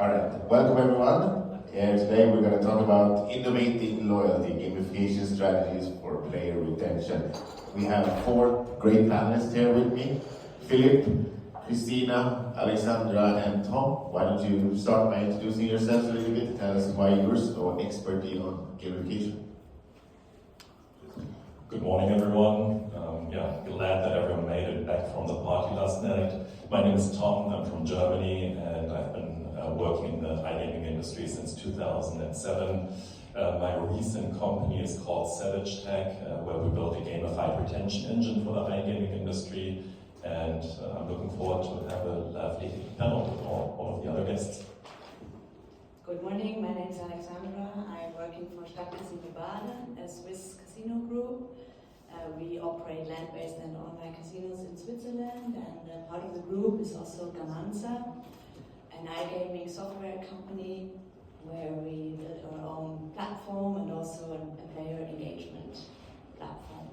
Alright, welcome everyone. Today we're going to talk about innovating loyalty, gamification strategies for player retention. We have 4 great panelists here with me. Philip, Christina, Alexandra, and Tom. Why don't you start by introducing yourselves a little bit, tell us why you're so expert on gamification. Good morning, everyone. Glad that everyone made it back from the party last night. My name is Tom, I'm from Germany, and I've been working in the iGaming industry since 2007. My recent company is called Savage Tech, where we built a gamified retention engine for the iGaming industry, and I'm looking forward to have a lovely panel with all of the other guests. Good morning, my name is Alexandra. I'm working for Stadtcasino Baden, a Swiss casino group. We operate land-based and online casinos in Switzerland, and part of the group is also Gamanza, an iGaming software company where we build our own platform and also a player engagement platform.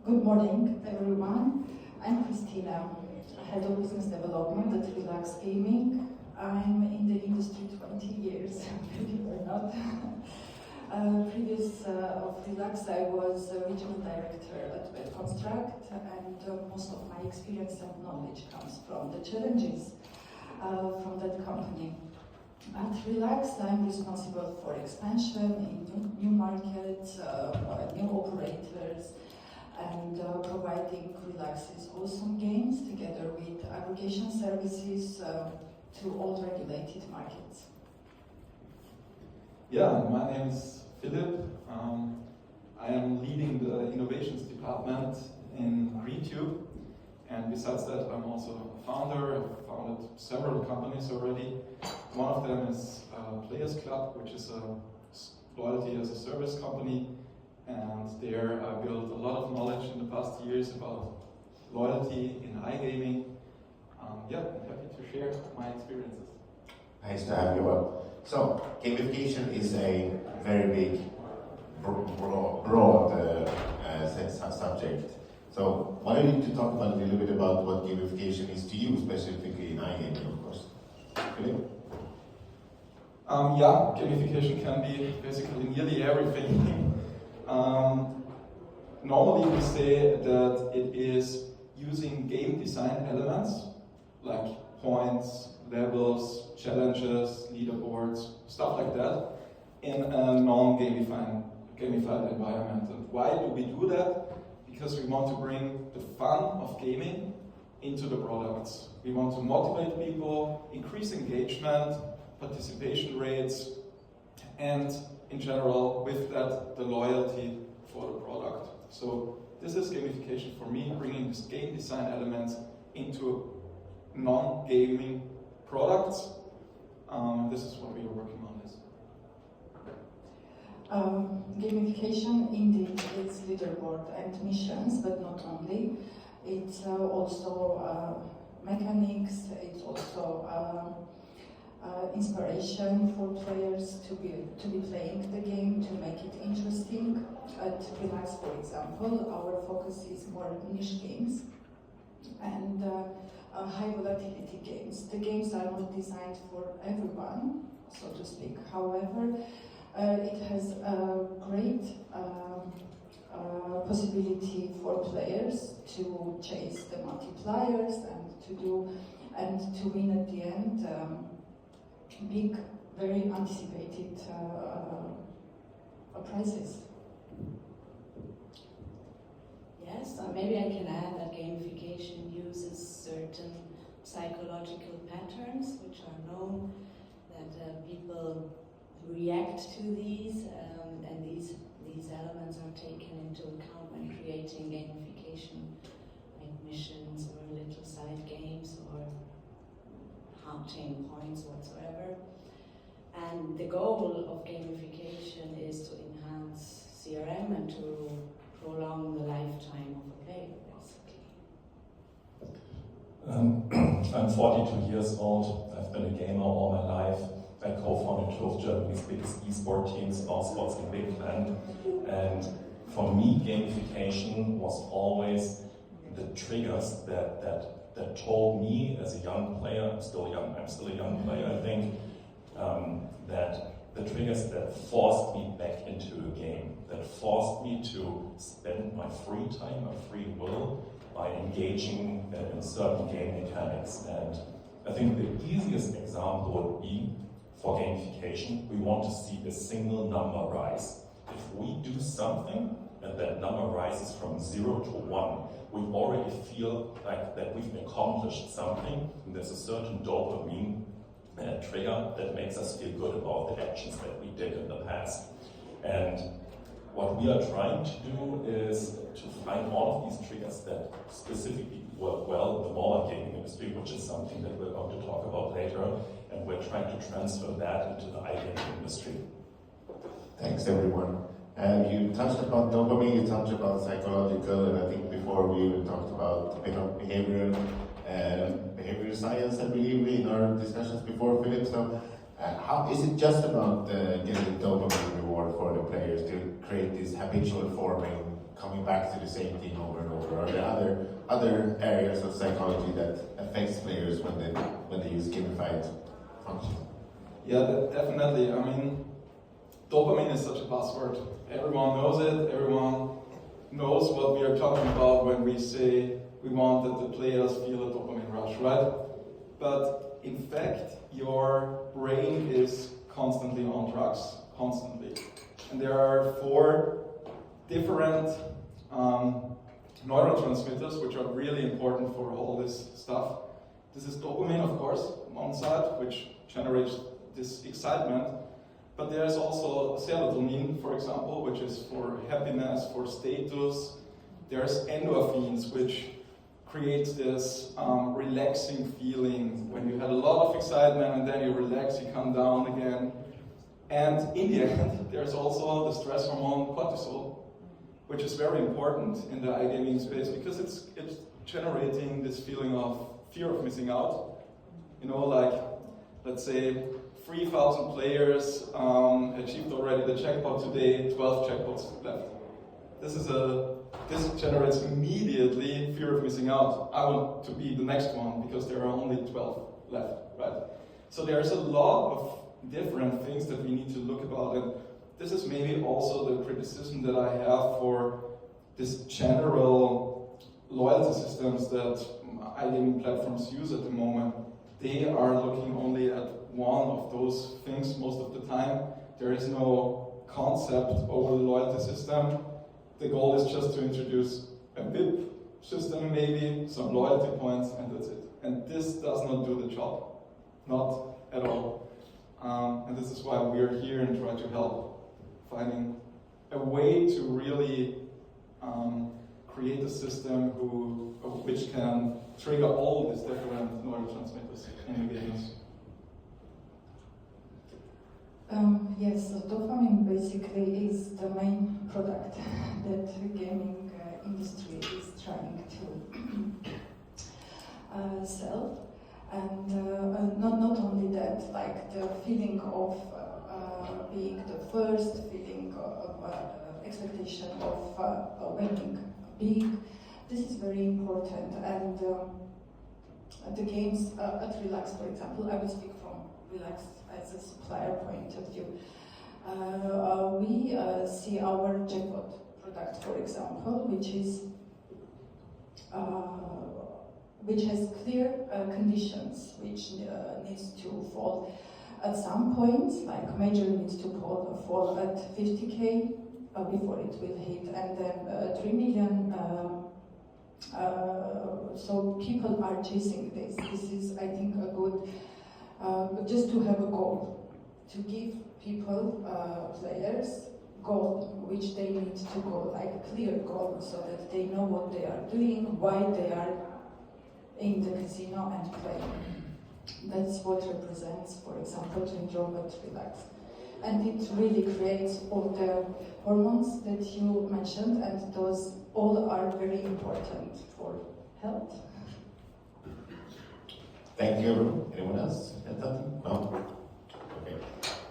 Good morning, everyone. I'm Christina, Head of Business Development at Relax Gaming. I'm in the industry 20 years, believe it or not. Previous of Relax, I was a regional director at Construct, and most of my experience and knowledge comes from the challenges from that company. At Relax, I'm responsible for expansion in new markets, new operators, and providing Relax's awesome games together with aggregation services to all regulated markets. Yeah, my name is Philip. I am leading the innovations department in GreenTube, and besides that, I'm also a founder. I've founded several companies already. One of them is Players Club, which is a loyalty as a service company, and there I built a lot of knowledge in the past years about loyalty in iGaming. I'm happy to share my experiences. Nice to have you up. So, gamification is a very big, broad subject. So, why don't you talk about a little bit about what gamification is to you, specifically in iGaming, of course. Philip? Gamification can be basically nearly everything. Normally we say that it is using game design elements like points, levels, challenges, leaderboards, stuff like that in a non-gamified environment. And why do we do that? Because we want to bring the fun of gaming into the products. We want to motivate people, increase engagement, participation rates, and in general, with that, the loyalty for the product. So this is gamification for me, bringing these game design elements into non-gaming products. This is what we are working on this. Gamification indeed is leaderboard and missions, but not only. It's also mechanics, it's also inspiration for players to be playing the game, to make it interesting. At Relax, for example, our focus is more niche games and high volatility games. The games are not designed for everyone, so to speak. However, it has a great possibility for players to chase the multipliers and to win at the end big, very anticipated prizes. Yes, maybe I can add that gamification uses certain psychological patterns which are known, that people react to these, and these elements are taken into account when creating gamification, like missions or little side games or hunting points whatsoever. And the goal of gamification is to enhance CRM and to prolong the lifetime of a player, basically. I'm 42 years old. I've been a gamer all my life. I co-founded two of Germany's biggest esport teams, Sports and Big Band. And for me, gamification was always the triggers that that told me as a young player, I'm still a young player, I think, that the triggers that forced me back into a game, that forced me to spend my free time, my free will, by engaging in certain game mechanics. And I think the easiest example would be for gamification. We want to see a single number rise. If we do something and that number rises from 0 to 1, we already feel like that we've accomplished something, and there's a certain dopamine trigger that makes us feel good about the actions that we did in the past. And what we are trying to do is to find all of these triggers that specifically work well in the mobile gaming industry, which is something that we're going to talk about later, and we're trying to transfer that into the iGaming industry. Thanks, everyone. You touched upon dopamine, you touched about psychological, and I think before we even talked about behavioral science, I believe, in our discussions before, Philip. So, how is it just about getting dopamine reward for the players to create this habitual forming, coming back to the same thing over and over? Are there other areas of psychology that affects players when they use gamified functions? Yeah, definitely. I mean, dopamine is such a buzzword. Everyone knows it. Everyone knows what we are talking about when we say we want that the players feel a dopamine rush, right? But in fact, your brain is constantly on drugs, constantly. And there are 4 different neurotransmitters which are really important for all this stuff. This is dopamine, of course, on one side, which generates this excitement. But there's also serotonin, for example, which is for happiness, for status. There's endorphins, which creates this relaxing feeling. When you had a lot of excitement and then you relax, you come down again. And in the end, there's also the stress hormone cortisol, which is very important in the iGaming space because it's generating this feeling of fear of missing out. You know, like, let's say 3,000 players achieved already the jackpot today, 12 jackpots left. This generates immediately fear of missing out. I want to be the next one because there are only 12 left, right? So there's a lot of different things that we need to look about, and this is maybe also the criticism that I have for this general loyalty systems that iGaming platforms use at the moment. They are looking only at one of those things most of the time. There is no concept over the loyalty system. The goal is just to introduce a VIP system, maybe, some loyalty points, and that's it. And this does not do the job. Not at all. And this is why we are here and try to help finding a way to really create a system which can trigger all these different neurotransmitters in the games. Yes, so dopamine basically is the main product that the gaming industry is trying to sell. And not only that, like the feeling of being the first, feeling of expectation of winning big, this is very important. And the games at Relax, for example, I will speak from Relax as a supplier point of view. We see our jackpot product, for example, which has clear conditions, which needs to fall at some point, like major needs to fall at 50K before it will hit, and then 3 million. So people are chasing this. This is, I think, a good, just to have a goal, to give people, players, goal which they need to go, like a clear goal, so that they know what they are doing, why they are in the casino and playing. That's what represents, for example, to enjoy but relax. And it really creates all the hormones that you mentioned, and those all are very important for health. Thank you. Anyone else? No? Okay.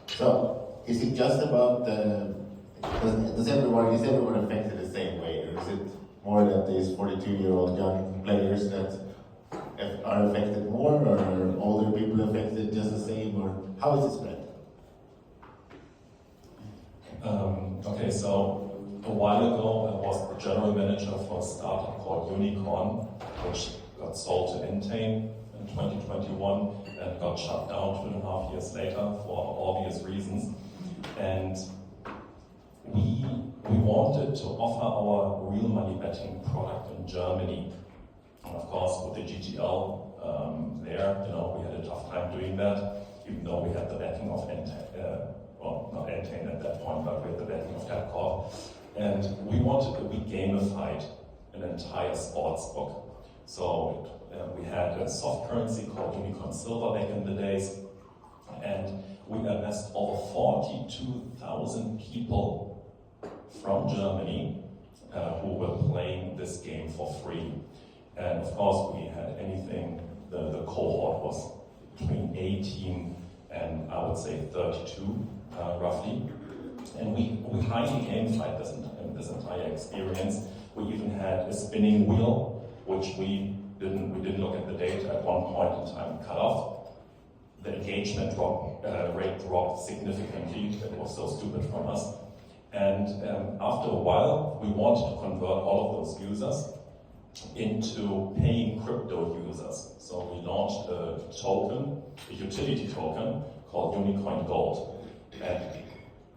So, is it just about is everyone affected the same way, or is it more that these 42-year-old young players that are affected more, or are older people affected just the same, or how is it spread? Okay, so a while ago I was the general manager for a startup called Unicorn, which got sold to Innovating in 2021 and got shut down 2.5 years later for obvious reasons. And we wanted to offer our real money betting product in Germany. And of course, with the GTL there, we had a tough time doing that, even though we had the backing of well, not Entain at that point, but we had the backing of Tabcorp. And we gamified an entire sports book. So we had a soft currency called Unicorn Silver back in the days, and we amassed over 42,000 people from Germany who were playing this game for free. And of course, we had anything, the cohort was between 18 and I would say 32, roughly. And we highly gamified this entire experience. We even had a spinning wheel, which we didn't look at the data at one point in time, cut off. The engagement rate dropped significantly. It was so stupid from us. And after a while, we wanted to convert all of those users into paying crypto users. So we launched a token, a utility token called Unicorn Gold. And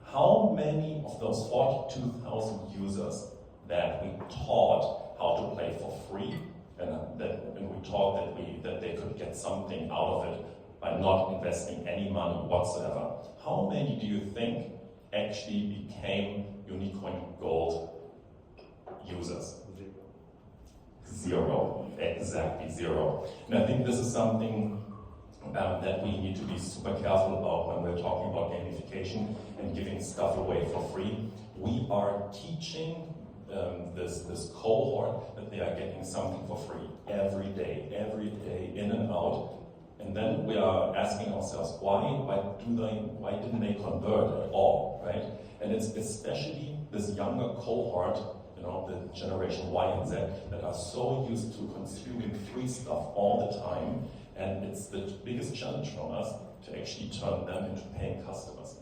how many of those 42,000 users that we taught how to play for free, and we taught that they could get something out of it by not investing any money whatsoever, how many do you think actually became Unicorn Gold users? Zero, exactly zero. And I think this is something that we need to be super careful about when we're talking about gamification and giving stuff away for free. We are teaching this cohort that they are getting something for free every day, in and out. And then we are asking ourselves, why didn't they convert at all, right? And it's especially this younger cohort, the generation Y and Z, that are so used to consuming free stuff all the time, and it's the biggest challenge from us to actually turn them into paying customers.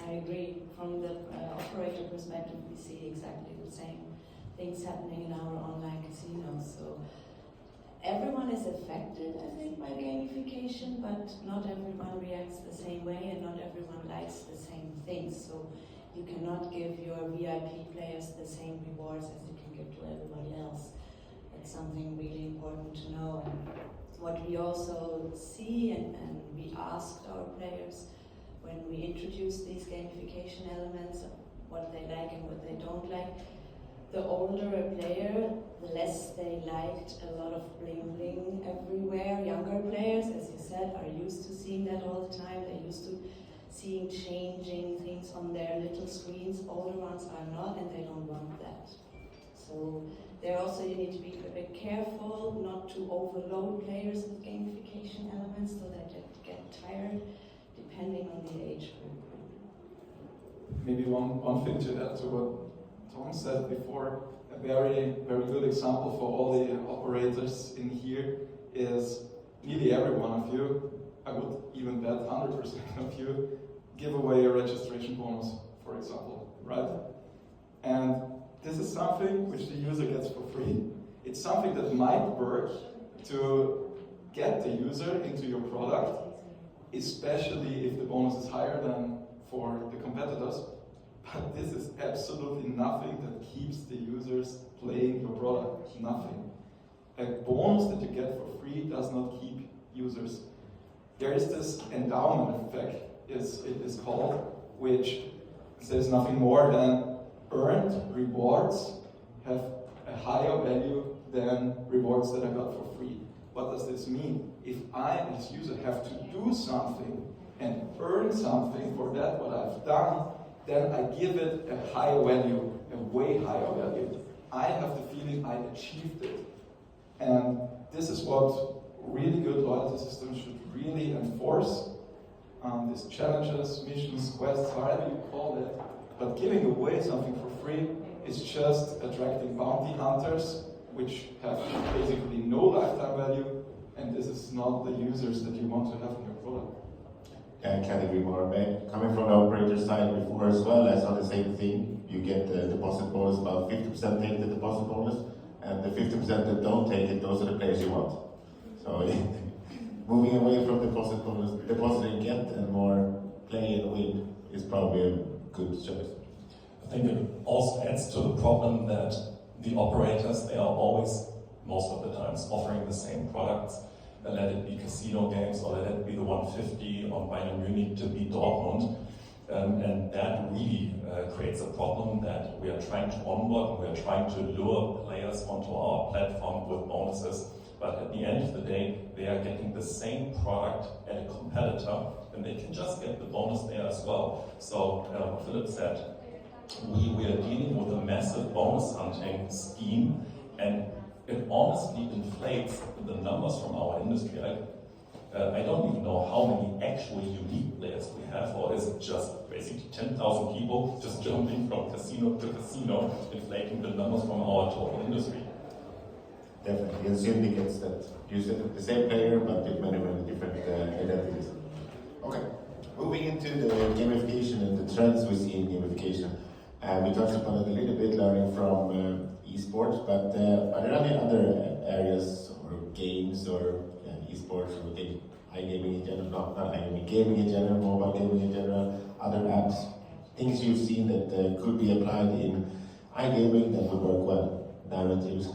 I agree. From the operator perspective, we see exactly the same things happening in our online casinos. So everyone is affected, I think, by gamification, but not everyone reacts the same way, and not everyone likes the same things. So you cannot give your VIP players the same rewards as you can give to everybody else. That's something really important to know. And what we also see, and we asked our players when we introduced these gamification elements, what they like and what they don't like. The older a player, the less they liked a lot of bling bling everywhere. Younger players, as you said, are used to seeing that all the time. They're used to seeing changing things on their little screens. Older ones are not, and they don't want that. So there also you need to be a bit careful not to overload players with gamification elements so that they get tired, depending on the age group. Maybe one thing to add to what Tom said before, a very, very good example for all the operators in here is nearly every one of you, I would even bet 100% of you, give away a registration bonus, for example, right? And this is something which the user gets for free. It's something that might work to get the user into your product, especially if the bonus is higher than for the competitors. But this is absolutely nothing that keeps the users playing your product. Nothing. A bonus that you get for free does not keep users. There is this endowment effect, it is called, which says nothing more than earned rewards have a higher value than rewards that I got for free. What does this mean? If I, as user, have to do something and earn something for that, what I've done, then I give it a higher value, a way higher value. I have the feeling I achieved it. And this is what really good loyalty systems should really enforce. These challenges, missions, quests, however you call it. But giving away something for free is just attracting bounty hunters which have basically no lifetime value, and this is not the users that you want to have in your product. Yeah, I can't agree more. Coming from the operator side before as well, I saw the same thing. You get the deposit bonus, about 50% take the deposit bonus, and the 50% that don't take it, those are the players you want. So moving away from deposit bonus, deposit and get, and more play and win is probably a good choice. I think it also adds to the problem that the operators, they are always, most of the times, offering the same products. Let it be casino games or let it be the 150 on Bayern Munich to beat Dortmund. And that really creates a problem that we are trying to onboard and we are trying to lure players onto our platform with bonuses. But at the end of the day, they are getting the same product at a competitor and they can just get the bonus there as well. So Philip said, we are dealing with a massive bonus hunting scheme, and it honestly inflates the numbers from our industry. I don't even know how many actually unique players we have, or is it just basically 10,000 people just jumping from casino to casino, inflating the numbers from our total industry? Definitely, and syndicates that use the same player but with many different identities. Okay, moving into the gamification and the trends we see in gamification. We touched upon it a little bit, learning from esports, but are there any other areas or games or esports or iGaming in general, not iGaming, gaming in general, mobile gaming in general, other apps, things you've seen that could be applied in iGaming that would work well, narratives?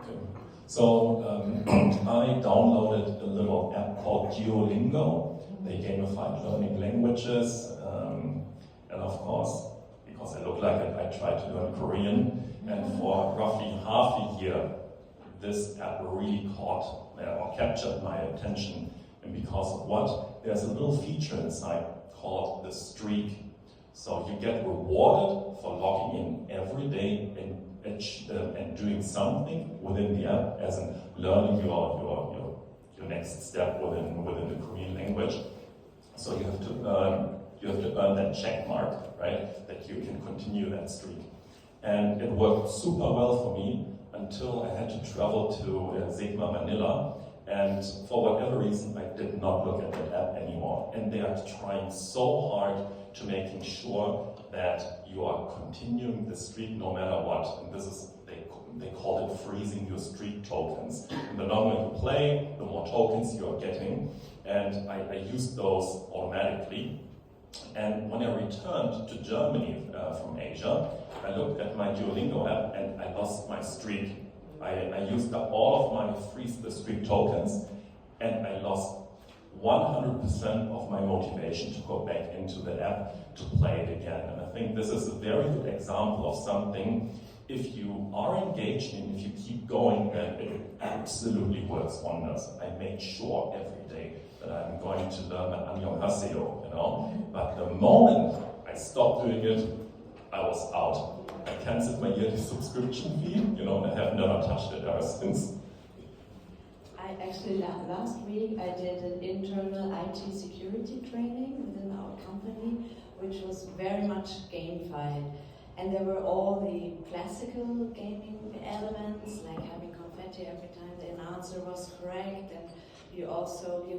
Okay. So I downloaded a little app called Duolingo. They gamify learning languages, and of course, because I look like it, I tried to learn Korean, and for roughly half a year, this app really caught or captured my attention. And because of what? There's a little feature inside called the streak. So you get rewarded for logging in every day and doing something within the app, as in learning your next step within the Korean language. So you have to earn that check mark, right? That you can continue that streak. And it worked super well for me until I had to travel to Sigma, Manila, and for whatever reason I did not look at that app anymore. And they are trying so hard to making sure that you are continuing the streak no matter what. And this is, they call it freezing your streak tokens. And the longer you play, the more tokens you are getting. And I used those automatically. And when I returned to Germany from Asia, I looked at my Duolingo app and I lost my streak. I used up all of my freeze the streak tokens, and I lost 100% of my motivation to go back into the app to play it again. And I think this is a very good example of something, if you are engaged in, if you keep going, then it absolutely works wonders. I made sure every day that I'm going to learn my annyeonghaseyo, But the moment I stopped doing it, I was out. I cancelled my yearly subscription fee, and I have never touched it ever since. I actually, last week, I did an internal IT security training within our company, which was very much gamified. And there were all the classical gaming elements, like having confetti every time the answer was correct, and you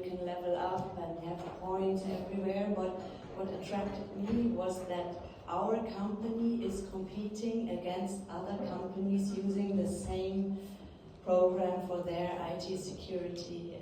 can level up and have points everywhere. But what attracted me was that our company is competing against other companies using the same program for their IT security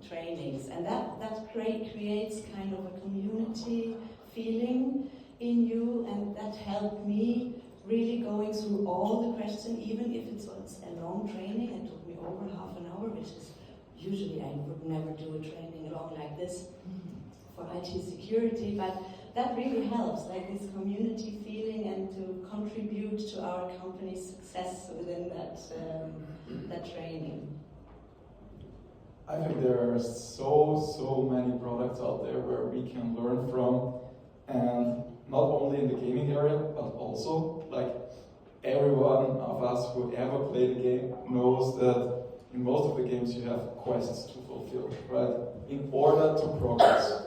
trainings. And that creates kind of a community feeling in you, and that helped me really going through all the questions, even if it was a long training. It took me over half an hour, which is usually I would never do a training long like this for IT security, but that really helps, like this community feeling, and to contribute to our company's success within that training. I think there are so many products out there where we can learn from, and not only in the gaming area, but also, like, every one of us who ever played a game knows that in most of the games you have quests to fulfill, right? In order to progress.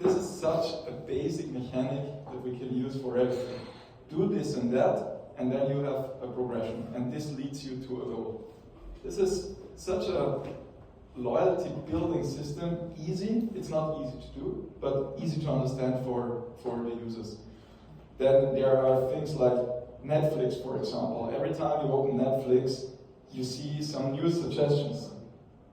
This is such a basic mechanic that we can use for everything. Do this and that, and then you have a progression, and this leads you to a goal. This is such a loyalty building system, easy. It's not easy to do, but easy to understand for the users. Then there are things like Netflix, for example. Every time you open Netflix, you see some new suggestions.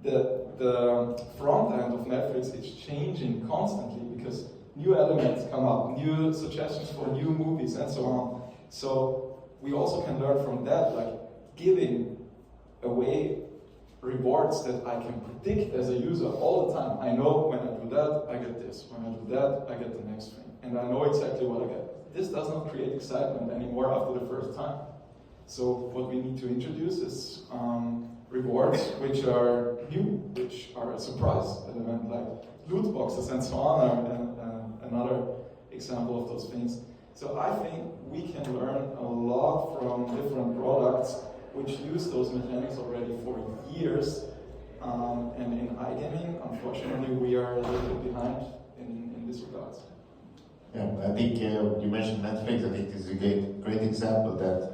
The front end of Netflix is changing constantly because new elements come up, new suggestions for new movies, and so on. So we also can learn from that, like giving away rewards that I can predict as a user all the time. I know when I do that, I get this. When I do that, I get the next thing. And I know exactly what I get. This does not create excitement anymore after the first time. So what we need to introduce is rewards which are new, which are a surprise element, like loot boxes and so on are another example of those things. So I think we can learn a lot from different products which use those mechanics already for years. And in iGaming, unfortunately, we are a little bit behind in this regard. Yeah, I think you mentioned Netflix. I think this is a great example that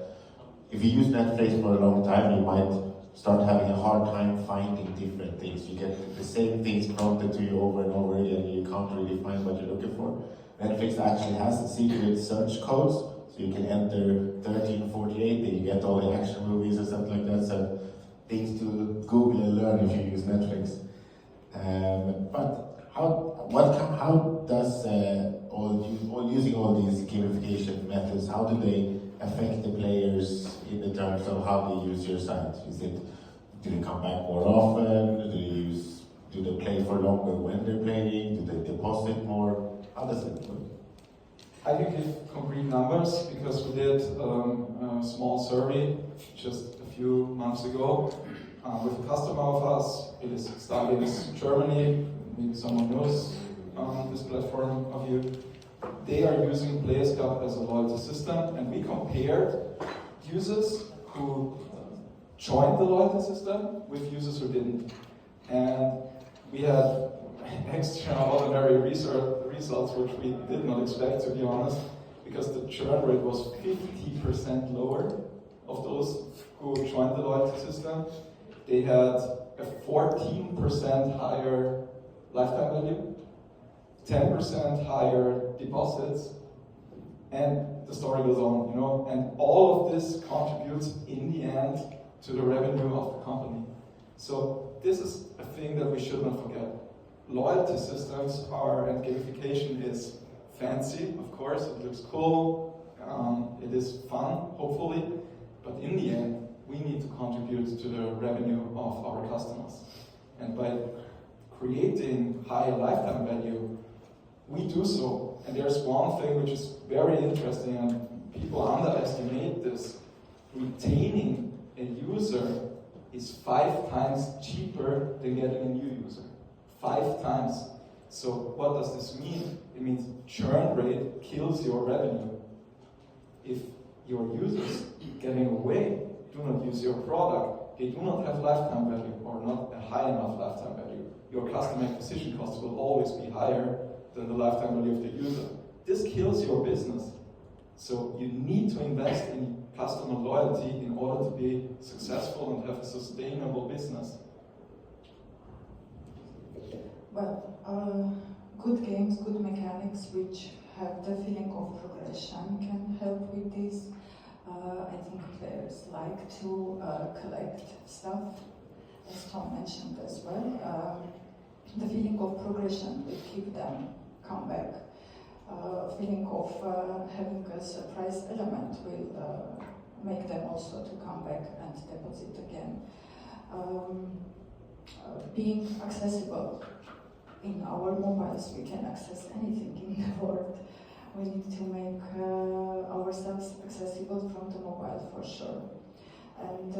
if you use Netflix for a long time, you might start having a hard time finding different things. You get the same things prompted to you over and over again, and you can't really find what you're looking for. Netflix actually has secret search codes, so you can enter 1348 and you get all the action movies or something like that. So things to Google and learn if you use Netflix. But how does using all these gamification methods, how do they affect the players in the terms of how they use your site? Do they come back more often? Do they play for longer when they're playing? Do they deposit more? How does it work? I can give concrete numbers because we did a small survey just a few months ago with a customer of us. It is starting in Germany. Maybe someone knows this platform of you. They are using Players Cup as a loyalty system, and we compared users who joined the loyalty system with users who didn't. And we had extraordinary results which we did not expect, to be honest, because the churn rate was 50% lower of those who joined the loyalty system. They had a 14% higher lifetime value, 10% higher deposits, and the story goes on, and all of this contributes in the end to the revenue of the company. So this is a thing that we should not forget. Loyalty systems and gamification is fancy, of course, it looks cool, it is fun, hopefully, but in the end, we need to contribute to the revenue of our customers. And by creating higher lifetime value, we do so. And there's one thing which is very interesting, and people underestimate this. Retaining a user is 5 times cheaper than getting a new user. 5 times. So what does this mean? It means churn rate kills your revenue. If your users getting away do not use your product, they do not have lifetime value or not a high enough lifetime value, your customer acquisition costs will always be higher than the lifetime value of the user. This kills your business. So you need to invest in customer loyalty in order to be successful and have a sustainable business. Well, good games, good mechanics which have the feeling of progression can help with this. I think players like to collect stuff, as Tom mentioned as well. The feeling of progression will keep them come back. Feeling of having a surprise element will make them also to come back and deposit again. Being accessible. In our mobiles, we can access anything in the world. We need to make ourselves accessible from the mobile for sure. And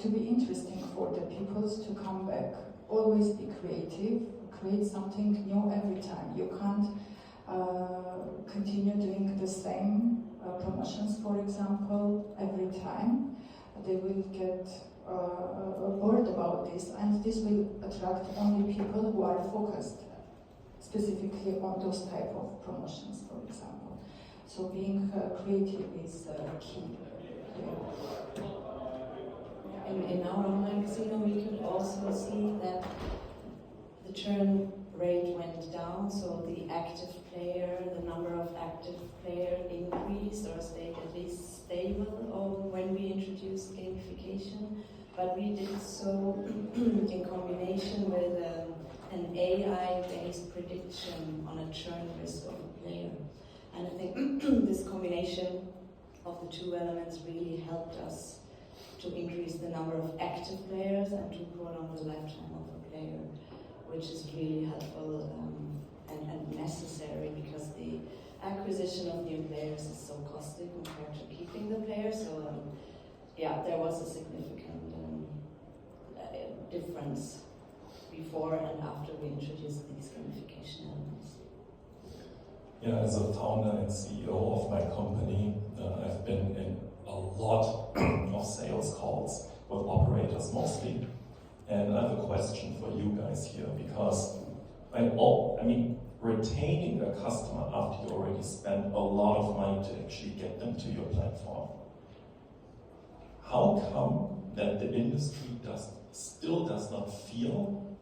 to be interesting for the peoples to come back, always be creative, create something new every time. You can't continue doing the same promotions, for example, every time. They will get bored about this, and this will attract only people who are focused specifically on those type of promotions, for example. So being creative is key. In our online casino, we could also see that the churn rate went down, so the active player, the number of active players increased or stayed at least stable when we introduced gamification. But we did so in combination with an AI-based prediction on a churn risk of a player. And I think this combination of the two elements really helped us to increase the number of active players and to prolong the lifetime of a player, which is really helpful and necessary because the acquisition of new players is so costly compared to keeping the players. So yeah, there was a significant difference before and after we introduced these gamification elements. Yeah, as a founder and CEO of my company, I've been in a lot of sales calls with operators mostly. And I have a question for you guys here because retaining a customer after you already spent a lot of money to actually get them to your platform. How come that the industry still does not feel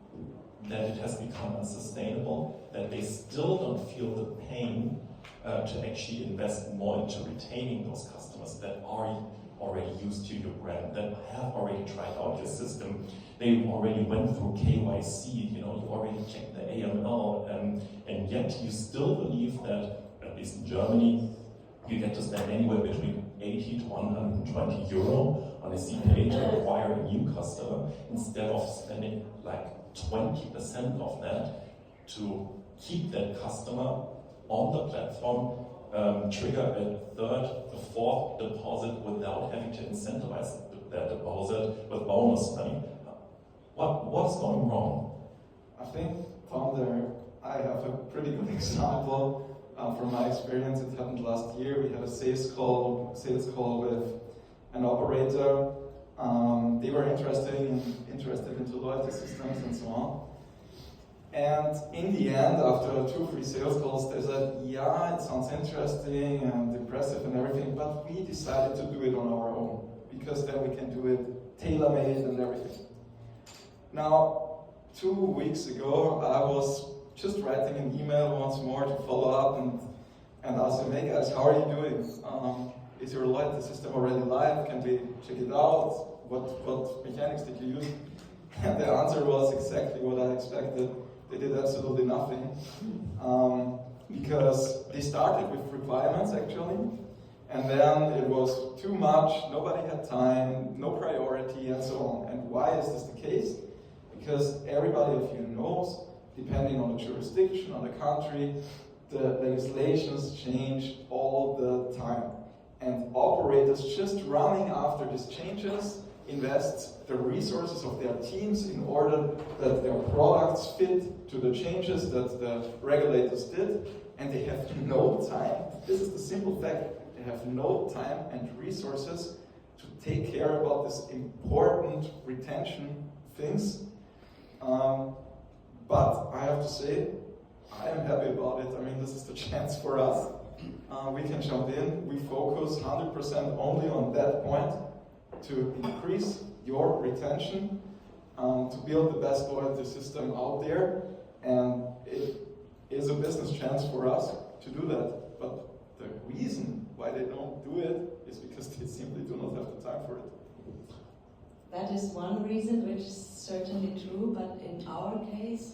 that it has become unsustainable, that they still don't feel the pain to actually invest more into retaining those customers that are already used to your brand, that have already tried out your system, they already went through KYC, you already checked the AML, and yet you still believe that, at least in Germany, you get to spend anywhere between 80 to 120 euro on a CPA to acquire a new customer, instead of spending like 20% of that to keep that customer on the platform, trigger a third, a fourth deposit without having to incentivize that deposit with bonus money. What's going wrong? I think, Tom, I have a pretty good example from my experience. It happened last year. We had a sales call with an operator. They were interested into loyalty systems and so on. And in the end, after 2 or 3 sales calls, they said, yeah, it sounds interesting and impressive and everything, but we decided to do it on our own, because then we can do it tailor-made and everything. Now, 2 weeks ago, I was just writing an email once more to follow up and ask them, hey guys, how are you doing? Is your loyalty system already live? Can we check it out? What mechanics did you use? And the answer was exactly what I expected. They did absolutely nothing. Because they started with requirements actually, and then it was too much, nobody had time, no priority, and so on. And why is this the case? Because everybody of you knows, depending on the jurisdiction, on the country, the legislations change all the time. And operators just running after these changes invest the resources of their teams in order that their products fit to the changes that the regulators did, and they have no time. This is the simple fact. They have no time and resources to take care about this important retention things. But I have to say, I am happy about it. I mean, this is the chance for us. We can jump in. We focus 100% only on that point to increase your retention, to build the best loyalty system out there. And it is a business chance for us to do that. But the reason why they don't do it is because they simply do not have the time for it. That is one reason, which is certainly true, but in our case,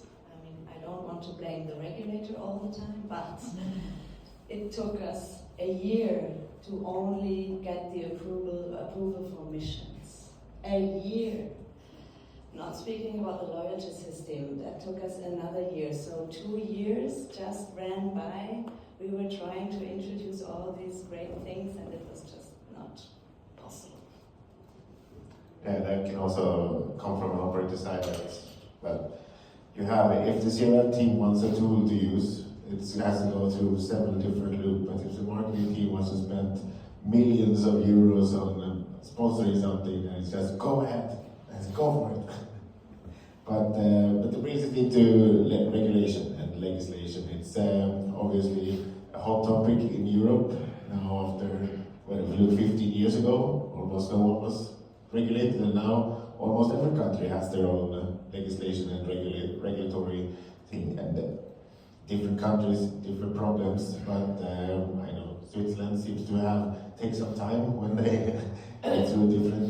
I don't want to blame the regulator all the time, but it took us a year to only get the approval for missions. A year. Not speaking about the loyalty system, that took us another year. So 2 years just ran by. We were trying to introduce all these great things, and it was just not possible. Yeah, that can also come from an operator side. You have, if the CRM team wants a tool to use, it has to go through several different loops. But if the marketing team wants to spend millions of euros on sponsoring something, it's just go ahead, let's go for it. But it brings it into regulation and legislation. It's obviously a hot topic in Europe now after, well, if you look 15 years ago, almost no one was regulated, and now almost every country has their own legislation and regulatory thing, and different countries, different problems, but I know Switzerland seems to take some time when they get through different,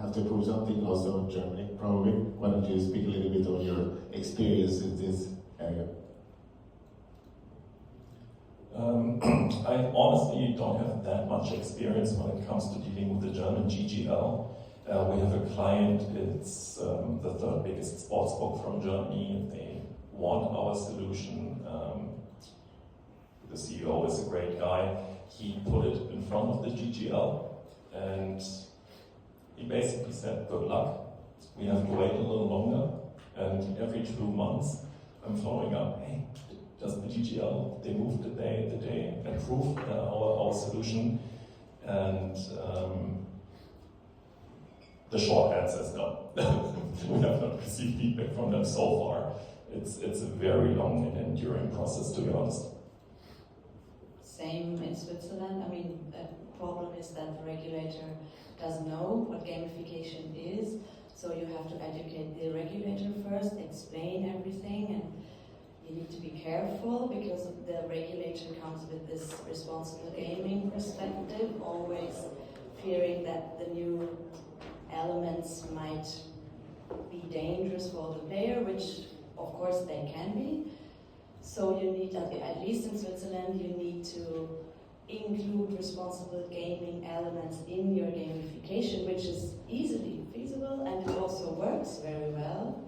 have to prove something, also Germany probably. Why don't you speak a little bit on your experience in this area? I honestly don't have that much experience when it comes to dealing with the German GGL. We have a client, it's the third biggest sportsbook from Germany. They want our solution. The CEO is a great guy. He put it in front of the GGL and he basically said, good luck. We have to wait a little longer, and every 2 months I'm following up, hey, does the GGL, they moved the day they approved our solution, and the short answer is no. We have not received feedback from them so far. It's a very long and enduring process, to be honest. Same in Switzerland. I mean, the problem is that the regulator doesn't know what gamification is, so you have to educate the regulator first, explain everything, and you need to be careful because the regulator comes with this responsible gaming perspective, always fearing that the new elements might be dangerous for the player, which of course they can be. So you need, at least in Switzerland, you need to include responsible gaming elements in your gamification, which is easily feasible and it also works very well.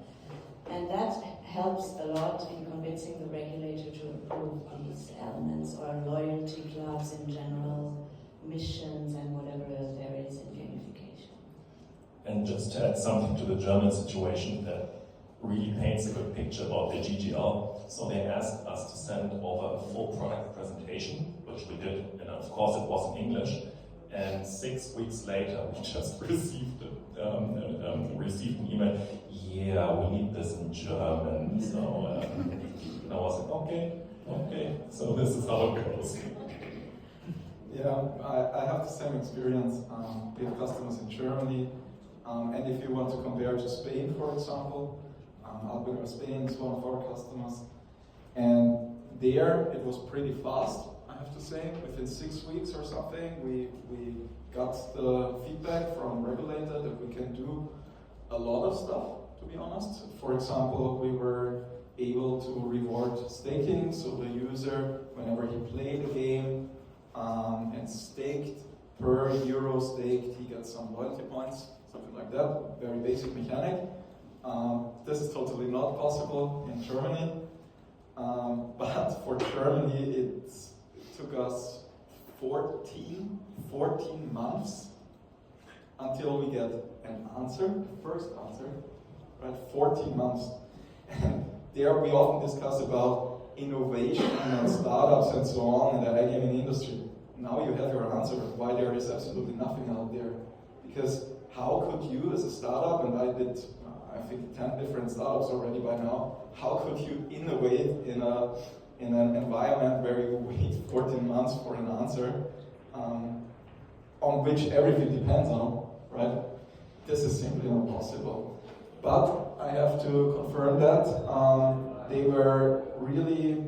And that helps a lot in convincing the regulator to approve these elements, or loyalty clubs in general, missions and whatever else there is in gamification. And just to add something to the German situation that really paints a good picture about the GGL. So they asked us to send over a full product presentation, which we did, and of course it was in English. And 6 weeks later, we just received an email. Yeah, we need this in German. So and I was like, okay. So this is how it goes. Yeah, I have the same experience. We have customers in Germany, and if you want to compare to Spain, for example, Albania, Spain is one of our customers, and there it was pretty fast. I have to say, within 6 weeks or something, we got the feedback from regulator that we can do a lot of stuff, to be honest. For example, we were able to reward staking, so the user, whenever he played a game and staked, per euro staked, he gets some loyalty points, something like that, very basic mechanic. This is totally not possible in Germany, but for Germany it took us 14 months until we get an answer, the first answer, right? 14 months. And there we often discuss about innovation and startups and so on in the iGaming industry. Now you have your answer why there is absolutely nothing out there. Because how could you as a startup, and I did I think 10 different startups already by now, how could you innovate in an environment where you wait 14 months for an answer on which everything depends on, right? This is simply not possible. But I have to confirm that they were really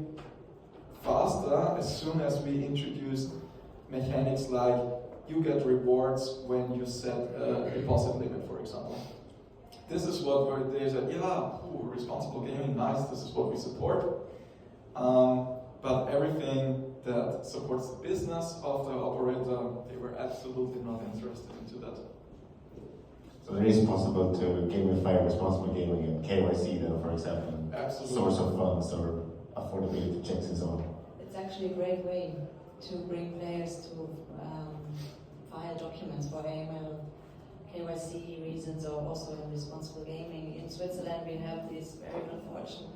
faster as soon as we introduced mechanics like you get rewards when you set a deposit limit, for example. This is what they said, responsible gaming, nice, this is what we support. But everything that supports the business of the operator, they were absolutely not interested into that. So it is possible to gamify responsible gaming and KYC then, for example, Absolutely. Source of funds or affordability checks and so on. It's actually a great way to bring players to file documents for AML, KYC reasons, or also in responsible gaming. In Switzerland we have these very unfortunate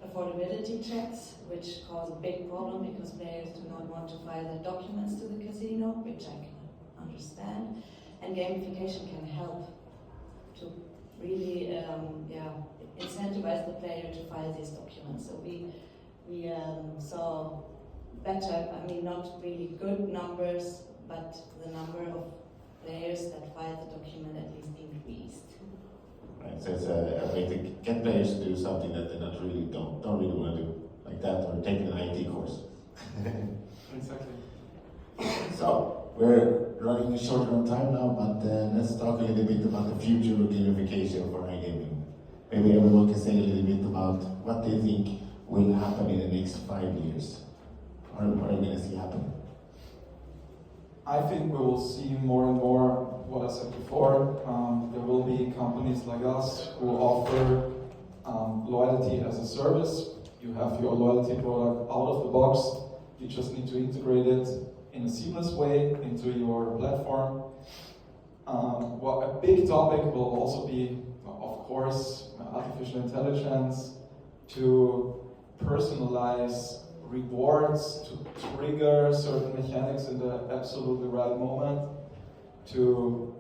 affordability checks, which cause a big problem because players do not want to file their documents to the casino, which I can understand. And gamification can help to really incentivize the player to file these documents. So we saw better, I mean not really good numbers, but the number of players that filed the document at least increased. Right, so it's a way to get players to do something that they don't really want to do, like that, or taking an IT course. Exactly. So we're running short on time now, but let's talk a little bit about the future of gamification for iGaming. Maybe everyone can say a little bit about what they think will happen in the next 5 years. What are you going to see happen? I think we will see more and more what I said before. There will be companies like us who offer loyalty as a service. You have your loyalty product out of the box. You just need to integrate it in a seamless way into your platform. A big topic will also be, of course, artificial intelligence to personalize rewards, to trigger certain mechanics in the absolutely right moment, to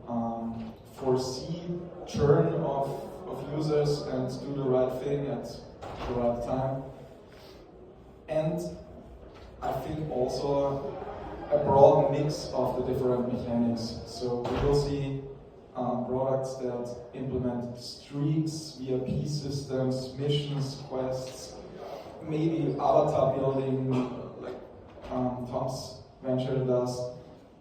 foresee churn of users and do the right thing at the right time. And I think also a broad mix of the different mechanics. So we will see products that implement streaks, VIP systems, missions, quests, maybe avatar building, like Tom's venture does,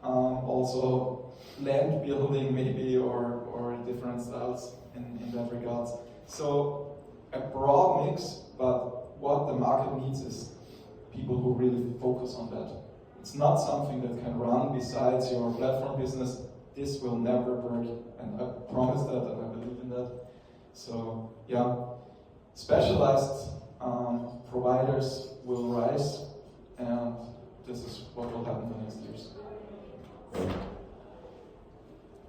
also land building maybe, or different styles in that regard. So a broad mix, but what the market needs is people who really focus on that. It's not something that can run besides your platform business. This will never work, and I promise that, and I believe in that. So yeah, specialized providers will rise, and this is what will happen in the next years.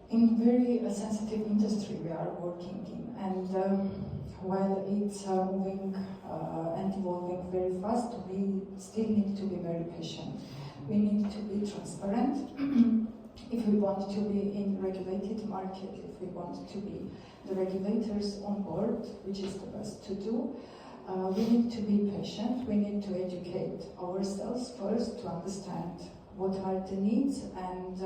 In very sensitive industry we are working in, and while it's moving and evolving very fast, we still need to be very patient. We need to be transparent. If we want to be in regulated market, if we want to be the regulators on board, which is the best to do, we need to be patient. We need to educate ourselves first to understand what are the needs, and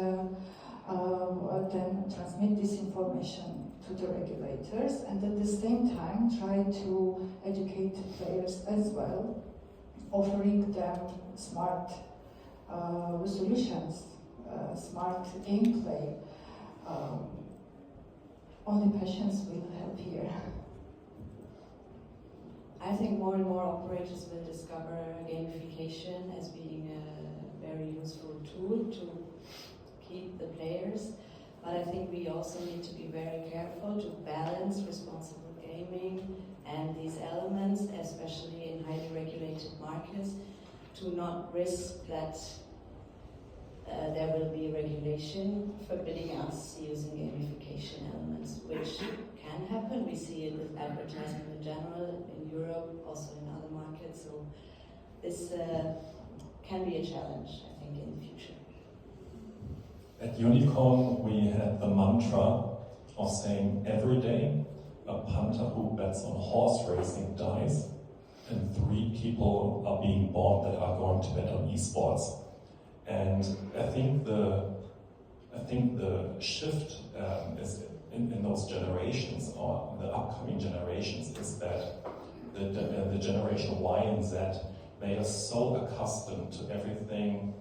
then transmit this information to the regulators, and at the same time try to educate players as well, offering them smart solutions, smart gameplay. Only patience will help here. I think more and more operators will discover gamification as being a very useful tool to keep the players, but I think we also need to be very careful to balance responsible gaming and these elements, especially in highly regulated markets, to not risk that there will be regulation forbidding us using gamification elements, which can happen. We see it with advertising in general in Europe, also in other markets. So this can be a challenge, I think, in the future. At Unicorn, we had the mantra of saying every day a punter who bets on horse racing dies, and 3 people are being born that are going to bet on esports. And I think the shift is in those generations, or the upcoming generations, is that the generation Y and Z, they are so accustomed to everything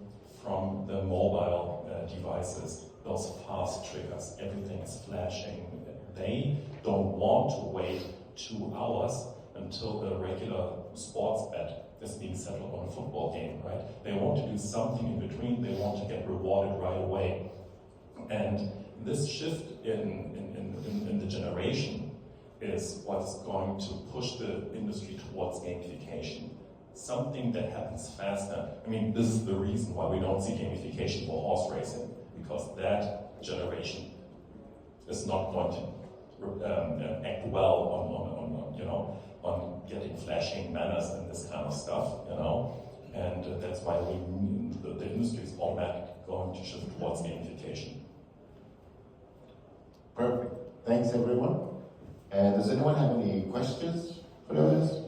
from the mobile devices, those fast triggers, everything is flashing. They don't want to wait 2 hours until the regular sports bet is being settled on a football game, right? They want to do something in between, they want to get rewarded right away. And this shift in the generation is what's going to push the industry towards gamification. Something that happens faster. I mean, this is the reason why we don't see gamification for horse racing, because that generation is not going to act well on getting flashing manners and this kind of stuff, and that's why the industry is automatically going to shift towards gamification. Perfect. Thanks, everyone. Does anyone have any questions for the audience?